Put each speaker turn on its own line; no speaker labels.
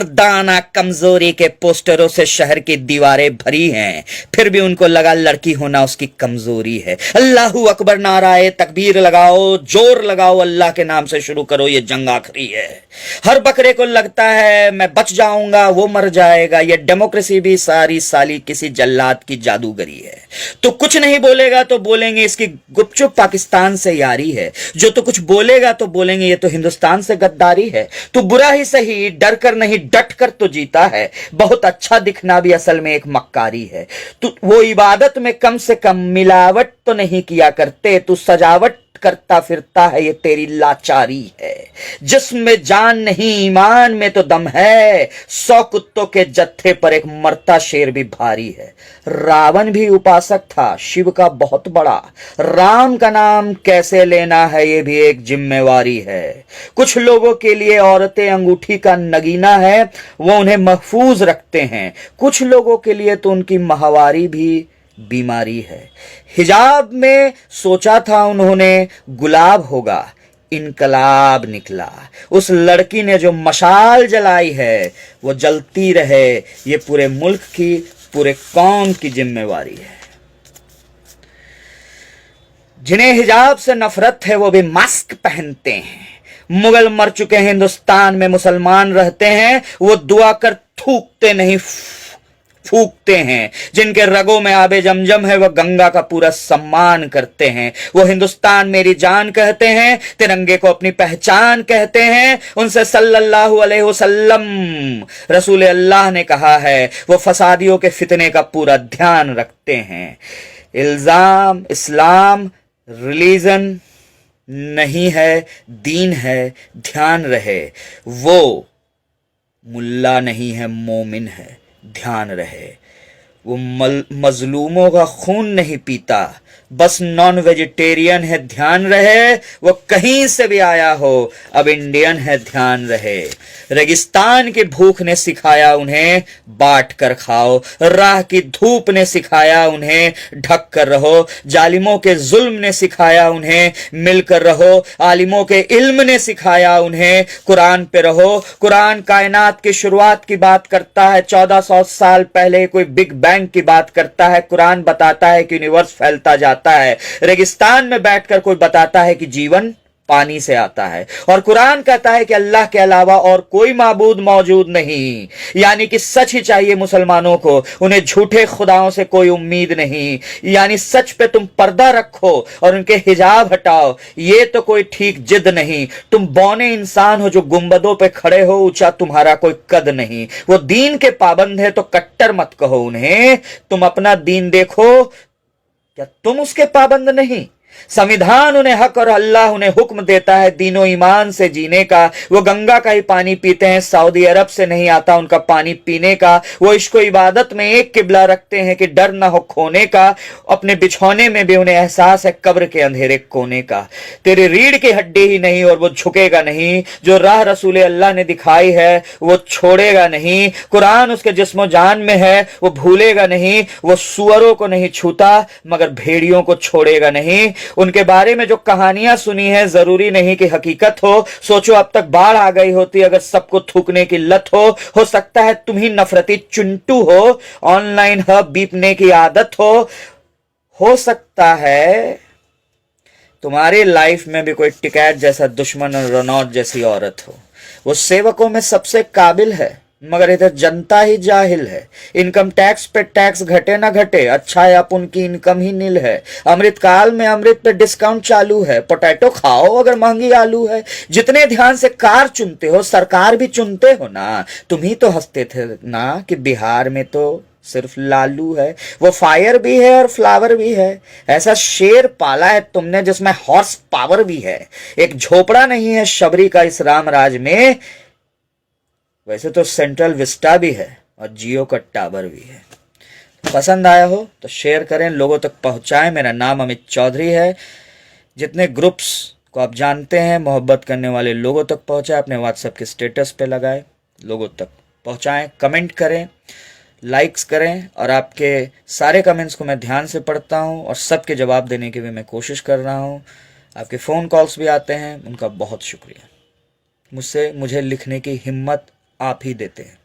मर्दाना कमजोरी के पोस्टरों से शहर की दीवारें भरी हैं, फिर भी उनको लगा लड़की होना उसकी कमजोरी है। अल्लाहू अकबर, नाराए तकबीर लगाओ, जोर लगाओ, अल्लाह के नाम से शुरू करो, ये जंग आखिरी है। हर बकरे को लगता है मैं बच जाऊंगा, वो मर जाएगा। ये डेमोक्रेसी भी सारी साली किसी जल्लाद की जादूगरी है। तो कुछ नहीं बोलेगा तो बोलेंगे इसकी गुपचुप पाकिस्तान से यारी है, जो तो कुछ बोलेगा तो बोलेंगे ये तो हिंदुस्तान से गद्दारी है। तो बुरा ही सही, डर कर नहीं डट कर तो जीता है। बहुत अच्छा दिखना भी असल में एक मक्कारी है। तो वो इबादत में कम से कम मिलावट तो नहीं किया करते, तू सजावट करता फिरता है, ये तेरी लाचारी है। जिसमें जान नहीं ईमान में तो दम है, 100 कुत्तों के जत्थे पर एक मरता शेर भी भारी है। रावण भी उपासक था शिव का बहुत बड़ा, राम का नाम कैसे लेना है ये भी एक जिम्मेवारी है। कुछ लोगों के लिए औरतें अंगूठी का नगीना है, वो उन्हें महफूज रखते हैं। कुछ लोगों के लिए तो उनकी माहवारी भी बीमारी है। हिजाब में सोचा था उन्होंने गुलाब होगा, इनकलाब निकला। उस लड़की ने जो मशाल जलाई है वो जलती रहे, ये पूरे मुल्क की, पूरे कौम की जिम्मेवारी है। जिन्हें हिजाब से नफरत है वो भी मास्क पहनते हैं। मुगल मर चुके हिंदुस्तान में मुसलमान रहते हैं, वो दुआ कर थूकते नहीं फूकते हैं। जिनके रगों में आबे जमजम है वह गंगा का पूरा सम्मान करते हैं। वो हिंदुस्तान मेरी जान कहते हैं, तिरंगे को अपनी पहचान कहते हैं। उनसे सल्लल्लाहु अलैहि वसल्लम रसूल अल्लाह ने कहा है, वो फसादियों के फितने का पूरा ध्यान रखते हैं। इल्जाम इस्लाम रिलीजन नहीं है, दीन है, ध्यान रहे। वो मुल्ला नहीं है, मोमिन है, ध्यान रहे। वो मजलूमों का खून नहीं पीता, बस नॉन वेजिटेरियन है, ध्यान रहे। वो कहीं से भी आया हो, अब इंडियन है, ध्यान रहे। रेगिस्तान की भूख ने सिखाया उन्हें बांट कर खाओ, राह की धूप ने सिखाया उन्हें ढक कर रहो, जालिमों के जुल्म ने सिखाया उन्हें मिलकर रहो, आलिमों के इल्म ने सिखाया उन्हें कुरान पे रहो। कुरान कायनात की शुरुआत की बात करता है, 1400 साल पहले कोई बिग बैंग की बात करता है। कुरान बताता है कि यूनिवर्स फैलता जाता है। रेगिस्तान में बैठकर कोई बताता है कि जीवन पानी से आता है, और कुरान कहता है कि अल्लाह के अलावा और कोई माबूद मौजूद नहीं। यानी कि सच ही चाहिए मुसलमानों को, उन्हें झूठे खुदाओं से कोई उम्मीद नहीं। यानी सच पे तुम पर्दा रखो और उनके हिजाब हटाओ, ये तो कोई ठीक जिद नहीं। तुम बौने इंसान हो जो गुंबदों पे खड़े हो, ऊंचा तुम्हारा कोई कद नहीं। वो दीन के पाबंद है तो कट्टर मत कहो उन्हें, तुम अपना दीन देखो, क्या तुम उसके पाबंद नहीं? संविधान उन्हें हक और अल्लाह उन्हें हुक्म देता है दीनो ईमान से जीने का। वो गंगा का ही पानी पीते हैं, सऊदी अरब से नहीं आता उनका पानी पीने का। वो इश्क इबादत में एक किबला रखते हैं कि डर ना हो खोने का। अपने बिछौने में भी उन्हें एहसास है कब्र के अंधेरे कोने का। तेरी रीढ़ की हड्डी ही नहीं और वो झुकेगा नहीं, जो राह रसूल अल्लाह ने दिखाई है वो छोड़ेगा नहीं। कुरान उसके जिस्मो जान में है, वो भूलेगा नहीं। वो सुअरों को नहीं छूता मगर भेड़ियों को छोड़ेगा नहीं। उनके बारे में जो कहानियां सुनी है जरूरी नहीं कि हकीकत हो। सोचो अब तक बाढ़ आ गई होती अगर सबको थूकने की लत हो सकता है तुम ही नफरती चुंटू हो, ऑनलाइन हब बीपने की आदत हो सकता है तुम्हारी लाइफ में भी कोई टिकैत जैसा दुश्मन और रनौत जैसी औरत हो। वो सेवकों में सबसे काबिल है मगर इधर जनता ही जाहिल है। इनकम टैक्स पे टैक्स घटे ना घटे, अच्छा है अब उनकी इनकम ही नील है। अमृत काल में अमृत पे डिस्काउंट चालू है, पोटैटो खाओ अगर महंगी आलू है। जितने ध्यान से कार चुनते हो सरकार भी चुनते हो ना। तुम ही तो हंसते थे ना कि बिहार में तो सिर्फ लालू है। वो फायर भी है और फ्लावर भी है। ऐसा शेर पाला है तुमने जिसमें हॉर्स पावर भी है। एक झोपड़ा नहीं है शबरी का इस राम राज में। वैसे तो सेंट्रल विस्टा भी है और जियो का टावर भी है। पसंद आया हो तो शेयर करें, लोगों तक पहुंचाएं। मेरा नाम अमित चौधरी है। जितने ग्रुप्स को आप जानते हैं मोहब्बत करने वाले लोगों तक पहुंचाएं, अपने व्हाट्सएप के स्टेटस पे लगाएं, लोगों तक पहुंचाएं, कमेंट करें, लाइक्स करें। और आपके सारे कमेंट्स को मैं ध्यान से पढ़ता हूं और सबके जवाब देने की भी मैं कोशिश कर रहा हूं। आपके फ़ोन कॉल्स भी आते हैं, उनका बहुत शुक्रिया। मुझे लिखने की हिम्मत आप ही देते हैं।